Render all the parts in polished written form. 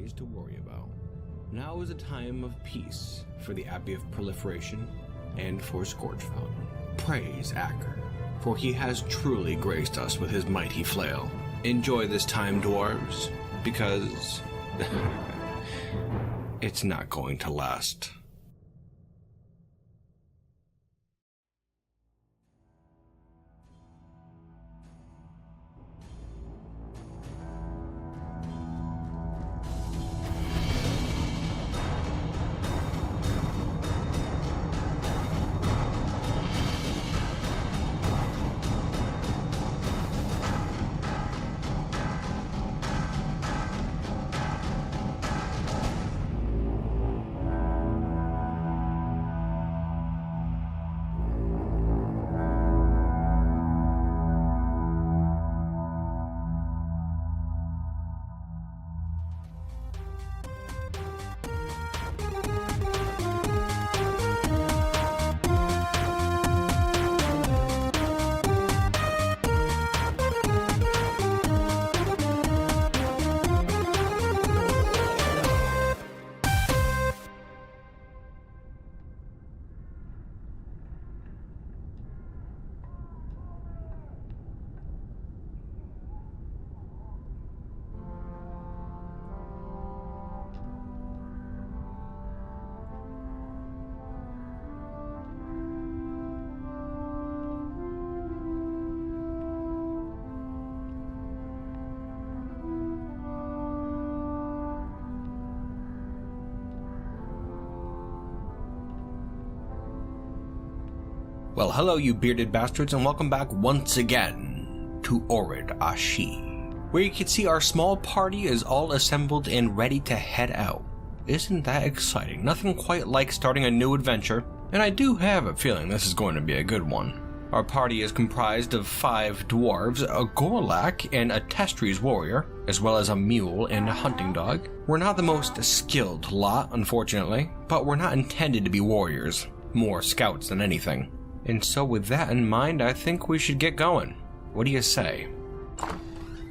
enemies to worry about. Now is a time of peace for the Abbey of Proliferation and for Scorchfountain. Praise Acker, for he has truly graced us with his mighty flail. Enjoy this time, dwarves, because it's not going to last. Well, hello you bearded bastards, and welcome back once again to Orid Ashi, where you can see our small party is all assembled and ready to head out. Isn't that exciting? Nothing quite like starting a new adventure, and I do have a feeling this is going to be a good one. Our party is comprised of 5 dwarves, a Gorlak, and a Testrys warrior, as well as a mule and a hunting dog. We're not the most skilled lot, unfortunately, but we're not intended to be warriors, more scouts than anything. And so with that in mind, I think we should get going. What do you say?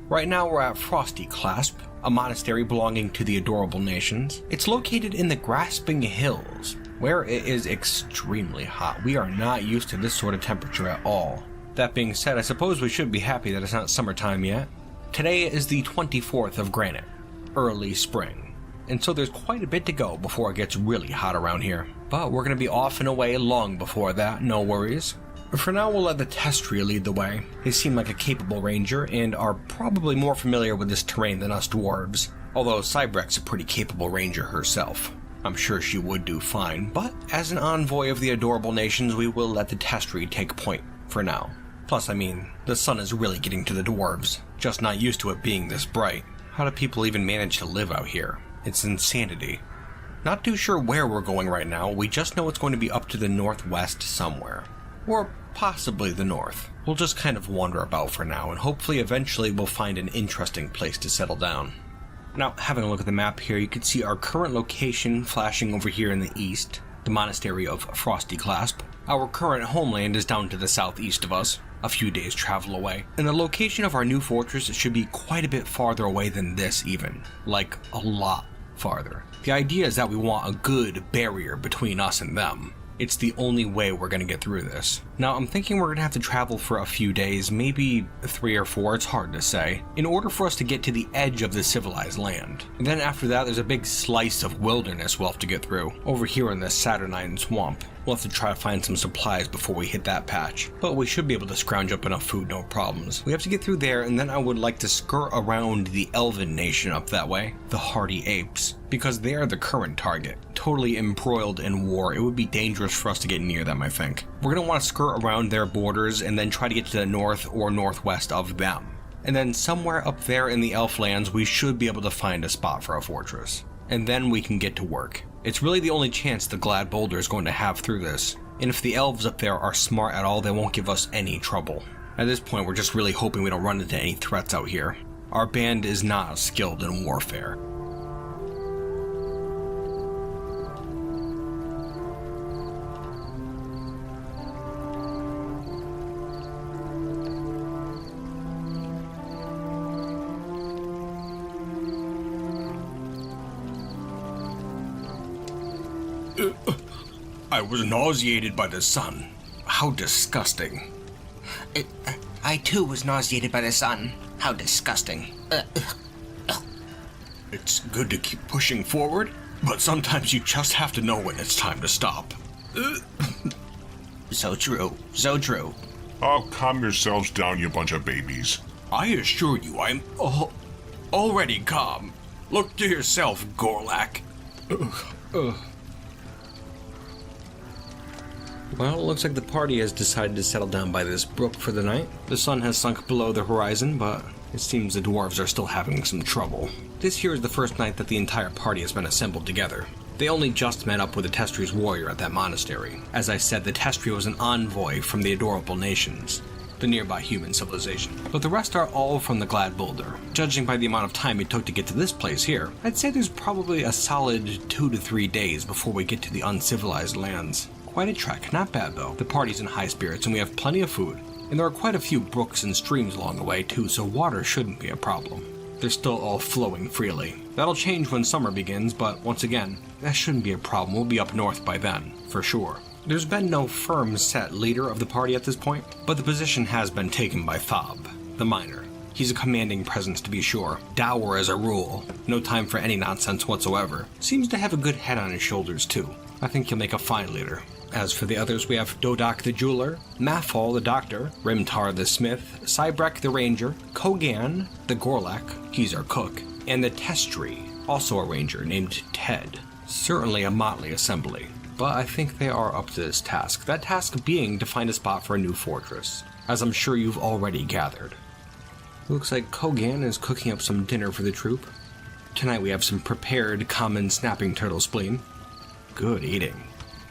Right now we're at Frosty Clasp, a monastery belonging to the Adorable Nations. It's located in the Grasping Hills, where it is extremely hot. We are not used to this sort of temperature at all. That being said, I suppose we should be happy that it's not summertime yet. Today is the 24th of Granite, early spring, and so there's quite a bit to go before it gets really hot around here. But we're going to be off and away long before that, no worries. For now, we'll let the Testry lead the way. They seem like a capable ranger and are probably more familiar with this terrain than us dwarves, although Cybrex a pretty capable ranger herself. I'm sure she would do fine, but as an envoy of the Adorable Nations, we will let the Testry take point for now. Plus, I mean, the sun is really getting to the dwarves, just not used to it being this bright. How do people even manage to live out here? It's insanity. Not too sure where we're going right now, we just know it's going to be up to the northwest somewhere. Or possibly the north. We'll just kind of wander about for now, and hopefully eventually we'll find an interesting place to settle down. Now, having a look at the map here, you can see our current location flashing over here in the east, the monastery of Frosty Clasp. Our current homeland is down to the southeast of us, a few days travel away, and the location of our new fortress should be quite a bit farther away than this even, like a lot farther. The idea is that we want a good barrier between us and them. It's the only way we're going to get through this. Now, I'm thinking we're going to have to travel for a few days, maybe 3 or 4, it's hard to say, in order for us to get to the edge of the civilized land. And then after that, there's a big slice of wilderness we'll have to get through, over here in this Saturnine swamp. We'll have to try to find some supplies before we hit that patch, but we should be able to scrounge up enough food, no problems. We have to get through there, and then I would like to skirt around the Elven Nation up that way, the Hardy Apes, because they are the current target. Totally embroiled in war, it would be dangerous for us to get near them, I think. We're going to want to skirt around their borders and then try to get to the north or northwest of them. And then somewhere up there in the Elflands, we should be able to find a spot for a fortress. And then we can get to work. It's really the only chance the Glad Boulder is going to have through this. And if the elves up there are smart at all, they won't give us any trouble. At this point, we're just really hoping we don't run into any threats out here. Our band is not skilled in warfare. I was nauseated by the sun. How disgusting. I too was nauseated by the sun. How disgusting. It's good to keep pushing forward, but sometimes you just have to know when it's time to stop. So true. So true. Oh, calm yourselves down, you bunch of babies. I assure you, I'm already calm. Look to yourself, Gorlak. Well, it looks like the party has decided to settle down by this brook for the night. The sun has sunk below the horizon, but it seems the dwarves are still having some trouble. This here is the first night that the entire party has been assembled together. They only just met up with the Testri's warrior at that monastery. As I said, the Testri was an envoy from the Adorable Nations, the nearby human civilization. But the rest are all from the Glad Boulder. Judging by the amount of time it took to get to this place here, I'd say there's probably a solid 2 to 3 days before we get to the uncivilized lands. Quite a trek, not bad though. The party's in high spirits and we have plenty of food. And there are quite a few brooks and streams along the way too, so water shouldn't be a problem. They're still all flowing freely. That'll change when summer begins, but once again, that shouldn't be a problem. We'll be up north by then, for sure. There's been no firm set leader of the party at this point, but the position has been taken by Thob, the miner. He's a commanding presence to be sure, dour as a rule, no time for any nonsense whatsoever. Seems to have a good head on his shoulders too. I think he'll make a fine leader. As for the others, we have Dodak the jeweler, Mathal the doctor, Rimtar the smith, Cybrek the ranger, Kogan the Gorlak, he's our cook, and the Testri, also a ranger named Ted. Certainly a motley assembly, but I think they are up to this task. That task being to find a spot for a new fortress, as I'm sure you've already gathered. Looks like Kogan is cooking up some dinner for the troop. Tonight we have some prepared common snapping turtle spleen. Good eating.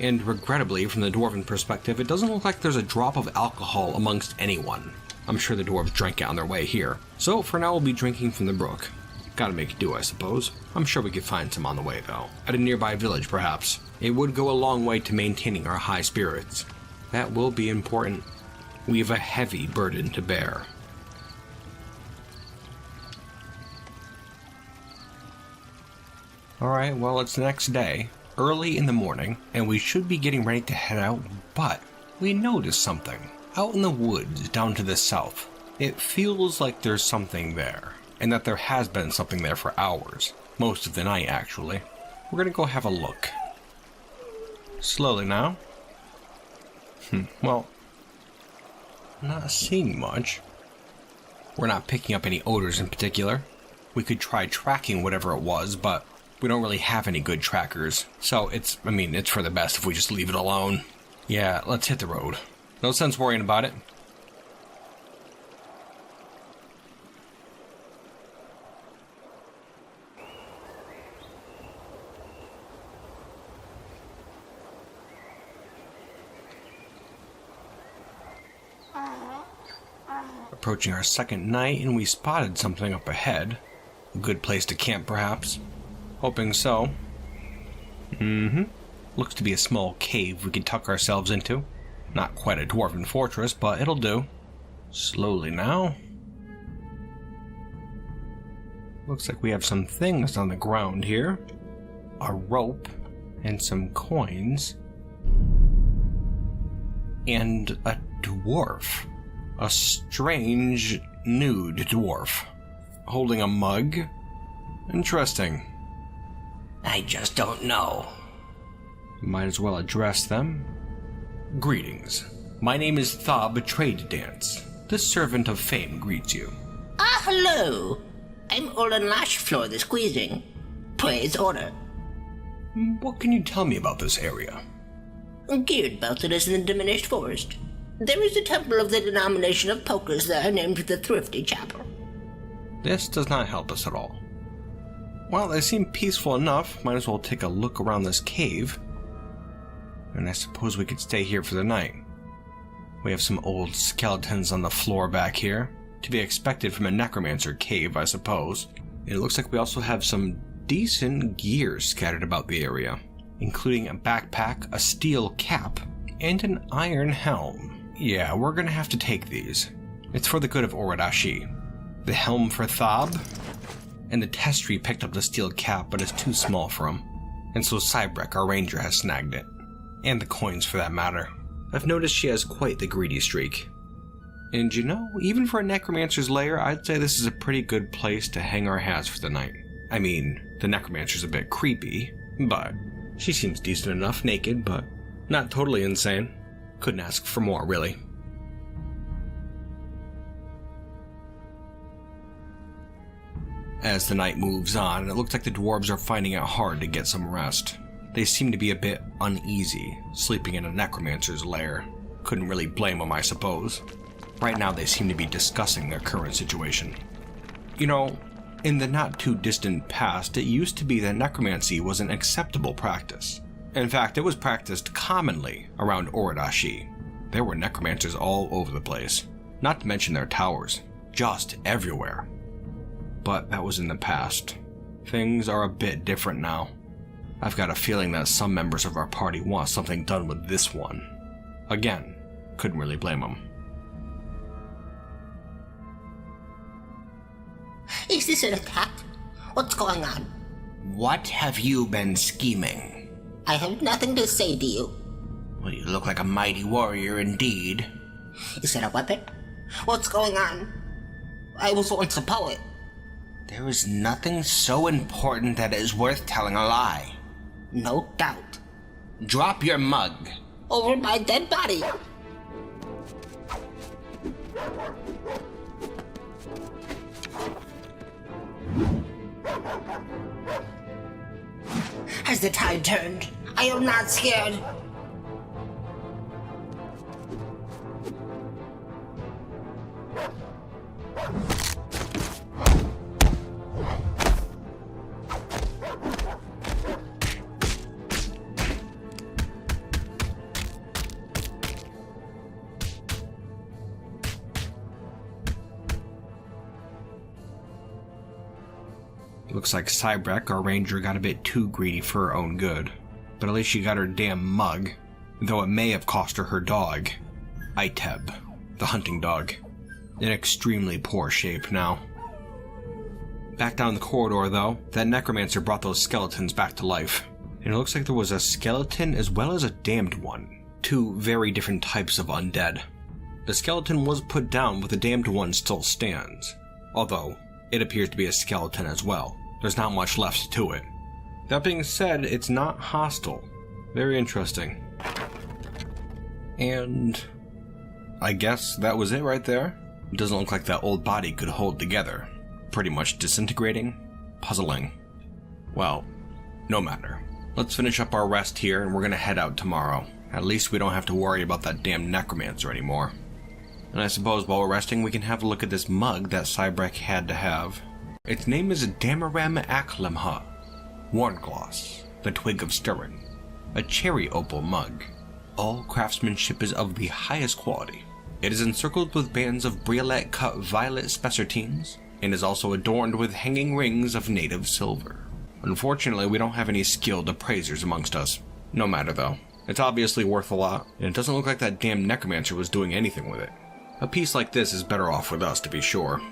And regrettably, from the dwarven perspective, it doesn't look like there's a drop of alcohol amongst anyone. I'm sure the dwarves drank it on their way here. So for now we'll be drinking from the brook. Gotta make it do, I suppose. I'm sure we could find some on the way though. At a nearby village perhaps. It would go a long way to maintaining our high spirits. That will be important. We have a heavy burden to bear. Alright, well it's the next day. Early in the morning, and we should be getting ready to head out, but we noticed something. Out in the woods, down to the south. It feels like there's something there, and that there has been something there for hours. Most of the night, actually. We're gonna go have a look. Slowly now. Well, not seeing much. We're not picking up any odors in particular. We could try tracking whatever it was, but we don't really have any good trackers, so it's for the best if we just leave it alone. Yeah, let's hit the road. No sense worrying about it. Approaching our second night, and we spotted something up ahead. A good place to camp, perhaps. Hoping so. Looks to be a small cave we could tuck ourselves into. Not quite a dwarven fortress, but it'll do. Slowly now. Looks like we have some things on the ground here. A rope and some coins. And a dwarf. A strange, nude dwarf. Holding a mug. Interesting. I just don't know. Might as well address them. Greetings. My name is Thob Trade Dance. The servant of fame greets you. Ah, hello. I'm Orid Ashi Floor the Squeezing. Praise order. What can you tell me about this area? Geared about it is in the diminished forest. There is a temple of the denomination of Pokers there named the Thrifty Chapel. This does not help us at all. Well, they seem peaceful enough. Might as well take a look around this cave. And I suppose we could stay here for the night. We have some old skeletons on the floor back here. To be expected from a necromancer cave, I suppose. It looks like we also have some decent gear scattered about the area, including a backpack, a steel cap, and an iron helm. Yeah, we're gonna have to take these. It's for the good of Orid Ashi. The helm for Thob, and the Testri picked up the steel cap, but it's too small for him. And so Cybrek, our ranger, has snagged it. And the coins for that matter. I've noticed she has quite the greedy streak. And you know, even for a necromancer's lair, I'd say this is a pretty good place to hang our hats for the night. I mean, the necromancer's a bit creepy, but she seems decent enough naked, but not totally insane. Couldn't ask for more, really. As the night moves on, it looks like the dwarves are finding it hard to get some rest. They seem to be a bit uneasy, sleeping in a necromancer's lair. Couldn't really blame them, I suppose. Right now they seem to be discussing their current situation. You know, in the not-too-distant past, it used to be that necromancy was an acceptable practice. In fact, it was practiced commonly around Orid Ashi. There were necromancers all over the place, not to mention their towers, just everywhere. But that was in the past. Things are a bit different now. I've got a feeling that some members of our party want something done with this one. Again, couldn't really blame them. Is this an attack? What's going on? What have you been scheming? I have nothing to say to you. Well, you look like a mighty warrior indeed. Is it a weapon? What's going on? I was once a poet. There is nothing so important that it is worth telling a lie. No doubt. Drop your mug. Over my dead body. Has the tide turned? I am not scared. Looks like Cybrek, our ranger, got a bit too greedy for her own good. But at least she got her damn mug, though it may have cost her her dog, Iteb, the hunting dog, in extremely poor shape now. Back down the corridor, though, that necromancer brought those skeletons back to life. And it looks like there was a skeleton as well as a damned one. Two very different types of undead. The skeleton was put down, but the damned one still stands. Although, it appears to be a skeleton as well. There's not much left to it. That being said, it's not hostile. Very interesting. And I guess that was it right there. It doesn't look like that old body could hold together. Pretty much disintegrating, puzzling. Well, no matter. Let's finish up our rest here and we're gonna head out tomorrow. At least we don't have to worry about that damn necromancer anymore. And I suppose while we're resting, we can have a look at this mug that Cybrek had to have. Its name is Damarem Aklemha, Warngloss, the Twig of Stirring, a cherry opal mug. All craftsmanship is of the highest quality. It is encircled with bands of briolette cut violet spessartines, and is also adorned with hanging rings of native silver. Unfortunately, we don't have any skilled appraisers amongst us. No matter though, it's obviously worth a lot, and it doesn't look like that damn necromancer was doing anything with it. A piece like this is better off with us, to be sure.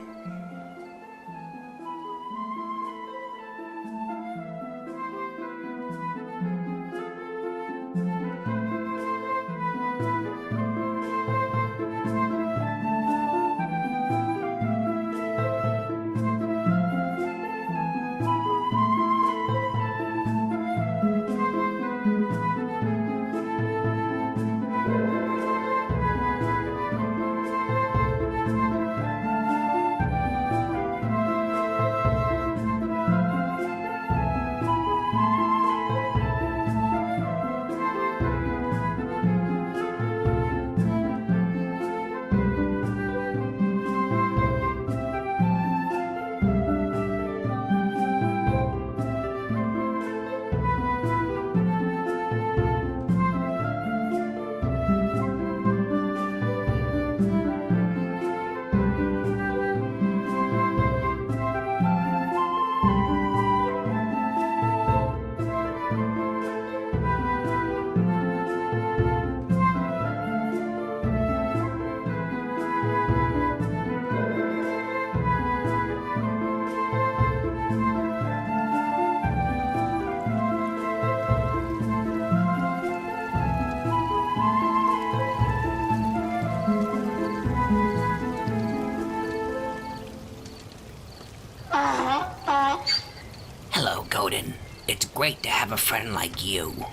great to have a friend like you.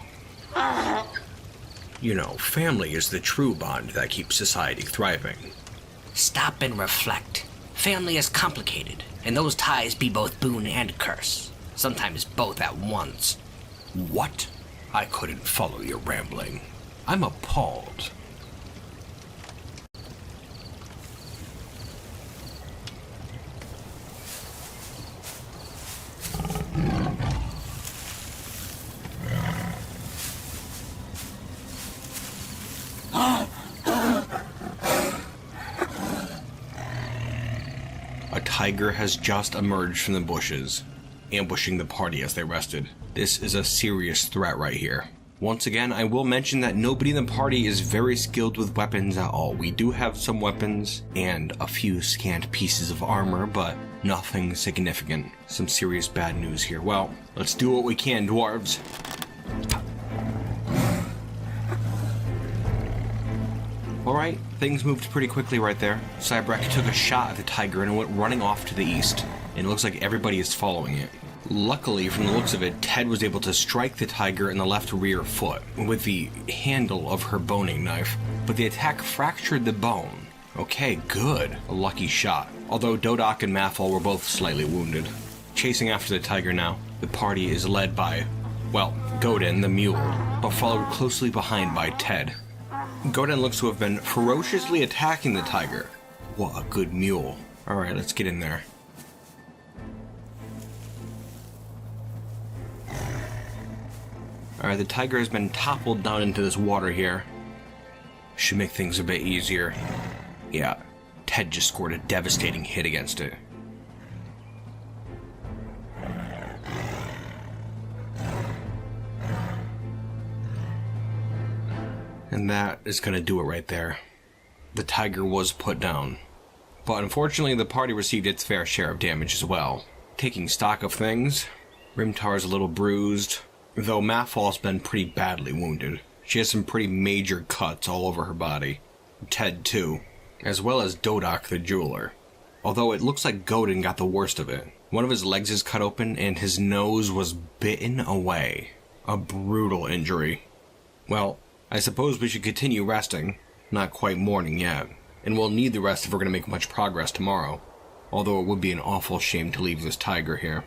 You know, family is the true bond that keeps society thriving. Stop and reflect. Family is complicated, and those ties be both boon and curse. Sometimes both at once. What? I couldn't follow your rambling. I'm appalled. A tiger has just emerged from the bushes, ambushing the party as they rested. This is a serious threat right here. Once again, I will mention that nobody in the party is very skilled with weapons at all. We do have some weapons and a few scant pieces of armor, but nothing significant. Some serious bad news here. Well, let's do what we can, dwarves. Alright, things moved pretty quickly right there. Cybrek took a shot at the tiger and went running off to the east. And it looks like everybody is following it. Luckily, from the looks of it, Ted was able to strike the tiger in the left rear foot with the handle of her boning knife, but the attack fractured the bone. Okay, good. A lucky shot. Although Dodak and Mathol were both slightly wounded. Chasing after the tiger now, the party is led by, well, Godin, the mule, but followed closely behind by Ted. Godin looks to have been ferociously attacking the tiger. What a good mule. Alright, let's get in there. Alright, the tiger has been toppled down into this water here. Should make things a bit easier. Yeah, Ted just scored a devastating hit against it. And that is going to do it right there. The tiger was put down. But unfortunately, the party received its fair share of damage as well. Taking stock of things, Rimtar's a little bruised, though Mathol's been pretty badly wounded. She has some pretty major cuts all over her body. Ted too, as well as Dodak the jeweler. Although it looks like Godin got the worst of it. One of his legs is cut open and his nose was bitten away. A brutal injury. Well, I suppose we should continue resting. Not quite morning yet. And we'll need the rest if we're going to make much progress tomorrow. Although it would be an awful shame to leave this tiger here.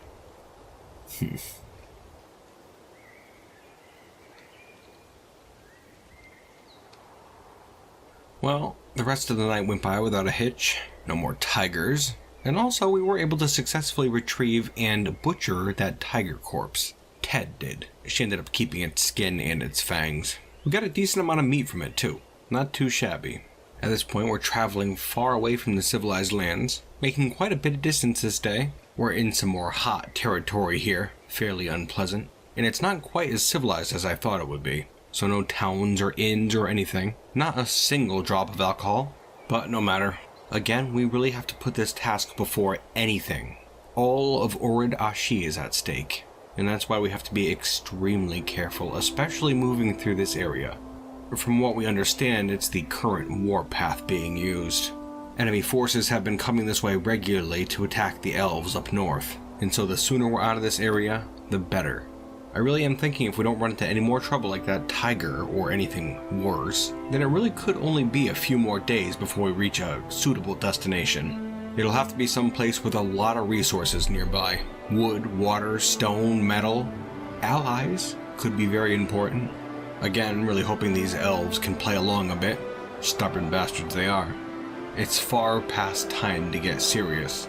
Well, the rest of the night went by without a hitch. No more tigers. And also we were able to successfully retrieve and butcher that tiger corpse. Ted did. She ended up keeping its skin and its fangs. We got a decent amount of meat from it too. Not too shabby. At this point we're traveling far away from the civilized lands, making quite a bit of distance this day. We're in some more hot territory here, fairly unpleasant. And it's not quite as civilized as I thought it would be. So no towns or inns or anything. Not a single drop of alcohol. But no matter. Again, we really have to put this task before anything. All of Orid Ashi is at stake. And that's why we have to be extremely careful, especially moving through this area. From what we understand, it's the current warpath being used. Enemy forces have been coming this way regularly to attack the elves up north, and so the sooner we're out of this area, the better. I really am thinking if we don't run into any more trouble like that tiger or anything worse, then it really could only be a few more days before we reach a suitable destination. It'll have to be someplace with a lot of resources nearby. Wood, water, stone, metal. Allies could be very important. Again, really hoping these elves can play along a bit. Stubborn bastards they are. It's far past time to get serious.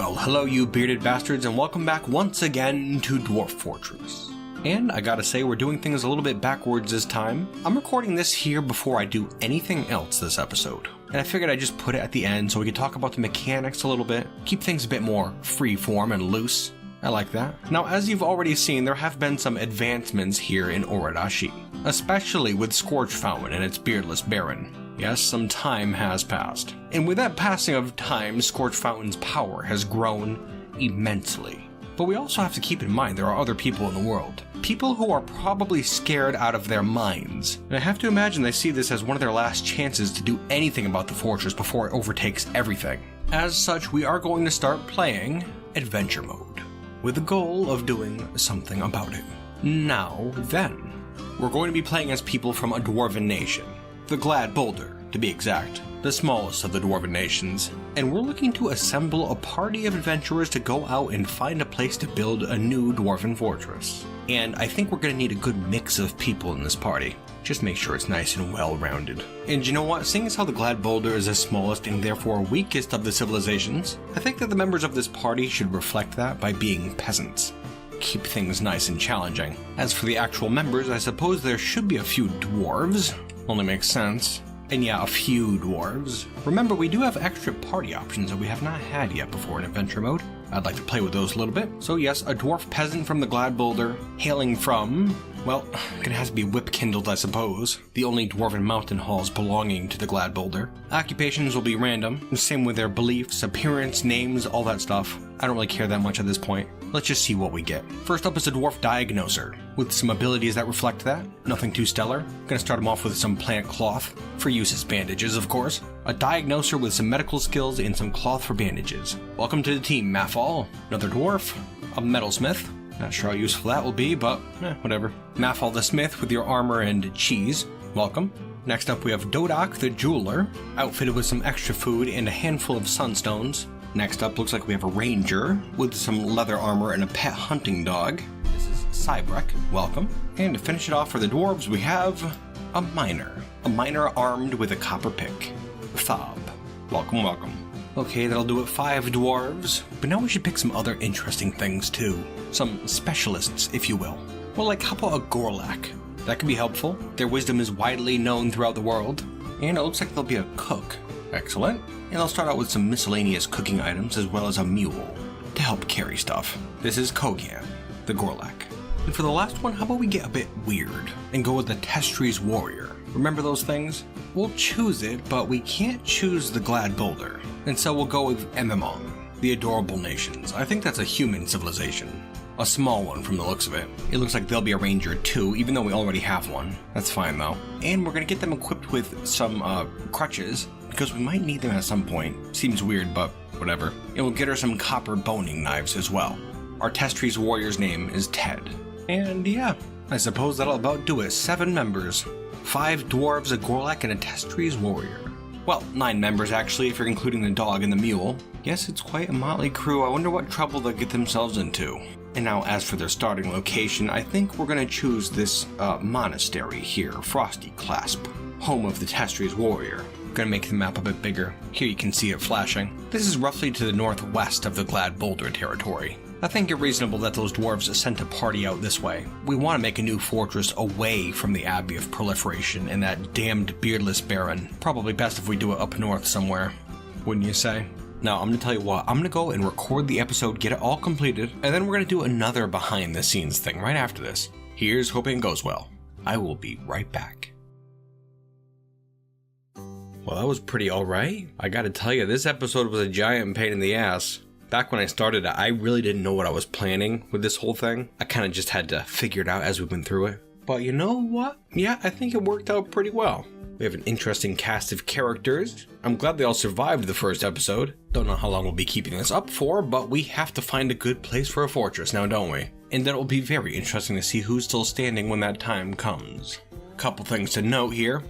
Well, hello you bearded bastards, and welcome back once again to Dwarf Fortress. And I gotta say, we're doing things a little bit backwards this time. I'm recording this here before I do anything else this episode. And I figured I'd just put it at the end so we could talk about the mechanics a little bit, keep things a bit more free-form and loose. I like that. Now, as you've already seen, there have been some advancements here in Orid Ashi, especially with Scorchfountain and its beardless baron. Yes, some time has passed. And with that passing of time, Scorchfountain's power has grown immensely. But we also have to keep in mind there are other people in the world. People who are probably scared out of their minds. And I have to imagine they see this as one of their last chances to do anything about the fortress before it overtakes everything. As such, we are going to start playing Adventure Mode, with the goal of doing something about it. Now then, we're going to be playing as people from a dwarven nation. The Glad Boulder, to be exact, the smallest of the dwarven nations, and we're looking to assemble a party of adventurers to go out and find a place to build a new dwarven fortress. And I think we're going to need a good mix of people in this party. Just make sure it's nice and well-rounded. And you know what, seeing as how the Glad Boulder is the smallest and therefore weakest of the civilizations, I think that the members of this party should reflect that by being peasants. Keep things nice and challenging. As for the actual members, I suppose there should be a few dwarves. Only makes sense. And yeah, a few dwarves. Remember, we do have extra party options that we have not had yet before in Adventure Mode. I'd like to play with those a little bit. So yes, a dwarf peasant from the Glad Boulder, hailing from, well, it has to be whip-kindled, I suppose. The only dwarven mountain halls belonging to the Glad Boulder. Occupations will be random, same with their beliefs, appearance, names, all that stuff. I don't really care that much at this point. Let's just see what we get. First up is a dwarf diagnoser, with some abilities that reflect that. Nothing too stellar. Gonna start him off with some plant cloth, for use as bandages, of course. A diagnoser with some medical skills and some cloth for bandages. Welcome to the team, Mafal. Another dwarf. A metalsmith. Not sure how useful that will be, but whatever. Mafal the smith with your armor and cheese. Welcome. Next up we have Dodak the jeweler, outfitted with some extra food and a handful of sunstones. Next up looks like we have a ranger with some leather armor and a pet hunting dog. This is Cybrek. Welcome. And to finish it off for the dwarves, we have a miner. A miner armed with a copper pick. Fob. Welcome, welcome. Okay, that'll do it. 5 dwarves. But now we should pick some other interesting things too. Some specialists, if you will. Well, like how about a Gorlak? That could be helpful. Their wisdom is widely known throughout the world. And it looks like they'll be a cook. Excellent. And I'll start out with some miscellaneous cooking items as well as a mule to help carry stuff. This is Kogan, the Gorlak. And for the last one, how about we get a bit weird and go with the Testrys warrior? Remember those things? We'll choose it, but we can't choose the Glad Boulder. And so we'll go with Ememon, the Adorable Nations. I think that's a human civilization. A small one from the looks of it. It looks like they'll be a ranger too, even though we already have one. That's fine though. And we're gonna get them equipped with some crutches, because we might need them at some point. Seems weird, but whatever. And we'll get her some copper boning knives as well. Our Testrys warrior's name is Ted. And yeah, I suppose that'll about do it. 7 members. 5 dwarves, a Gorlak, and a Testrys warrior. Well, 9 members actually, if you're including the dog and the mule. Yes, it's quite a motley crew. I wonder what trouble they'll get themselves into. And now as for their starting location, I think we're gonna choose this monastery here, Frosty Clasp, home of the Testrys warrior. Gonna make the map a bit bigger. Here you can see it flashing. This is roughly to the northwest of the Glad Boulder territory. I think it reasonable that those dwarves sent a party out this way. We want to make a new fortress away from the Abbey of Proliferation and that damned beardless baron. Probably best if we do it up north somewhere, wouldn't you say? Now, I'm gonna tell you what, I'm gonna go and record the episode, get it all completed, and then we're gonna do another behind the scenes thing right after this. Here's hoping it goes well. I will be right back. Well, that was pretty alright. I gotta tell you, this episode was a giant pain in the ass. Back when I started it, I really didn't know what I was planning with this whole thing. I kind of just had to figure it out as we went through it. But you know what? Yeah, I think it worked out pretty well. We have an interesting cast of characters. I'm glad they all survived the first episode. Don't know how long we'll be keeping this up for, but we have to find a good place for a fortress now, don't we? And then it will be very interesting to see who's still standing when that time comes. Couple things to note here.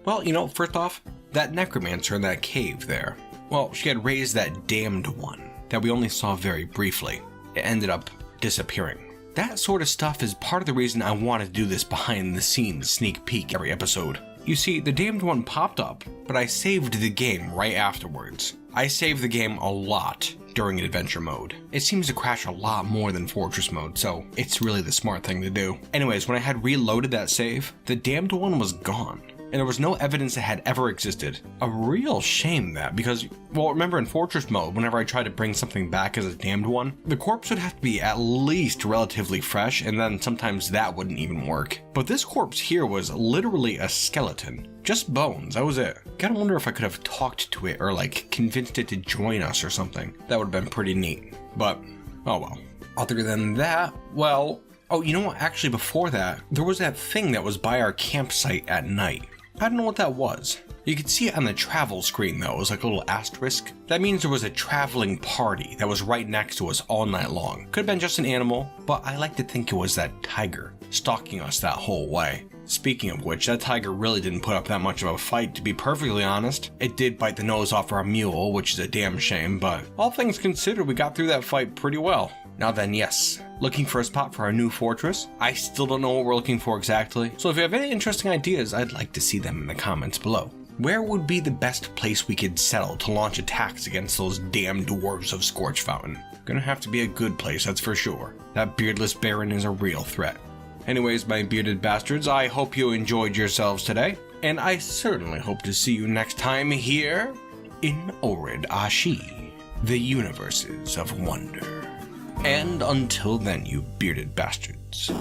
Well, you know, first off, that necromancer in that cave there. Well, she had raised that damned one that we only saw very briefly. It ended up disappearing. That sort of stuff is part of the reason I want to do this behind the scenes sneak peek every episode. You see, the damned one popped up, but I saved the game right afterwards. I saved the game a lot during adventure mode. It seems to crash a lot more than fortress mode, so it's really the smart thing to do. Anyways, when I had reloaded that save, the damned one was gone, and there was no evidence it had ever existed. A real shame that, because, well, remember in fortress mode, whenever I tried to bring something back as a damned one, the corpse would have to be at least relatively fresh, and then sometimes that wouldn't even work. But this corpse here was literally a skeleton. Just bones, that was it. Gotta wonder if I could have talked to it or like convinced it to join us or something. That would have been pretty neat. But, oh well. Other than that, well, oh, you know what? Actually, before that, there was that thing that was by our campsite at night. I don't know what that was. You could see it on the travel screen though, it was like a little asterisk. That means there was a traveling party that was right next to us all night long. Could have been just an animal, but I like to think it was that tiger stalking us that whole way. Speaking of which, that tiger really didn't put up that much of a fight, to be perfectly honest. It did bite the nose off our mule, which is a damn shame, but all things considered, we got through that fight pretty well. Now then, yes, looking for a spot for our new fortress? I still don't know what we're looking for exactly, so if you have any interesting ideas, I'd like to see them in the comments below. Where would be the best place we could settle to launch attacks against those damn dwarves of Scorchfountain? Gonna have to be a good place, that's for sure. That beardless baron is a real threat. Anyways, my bearded bastards, I hope you enjoyed yourselves today, and I certainly hope to see you next time here in Orid Ashi, the universes of wonder. And until then, you bearded bastards.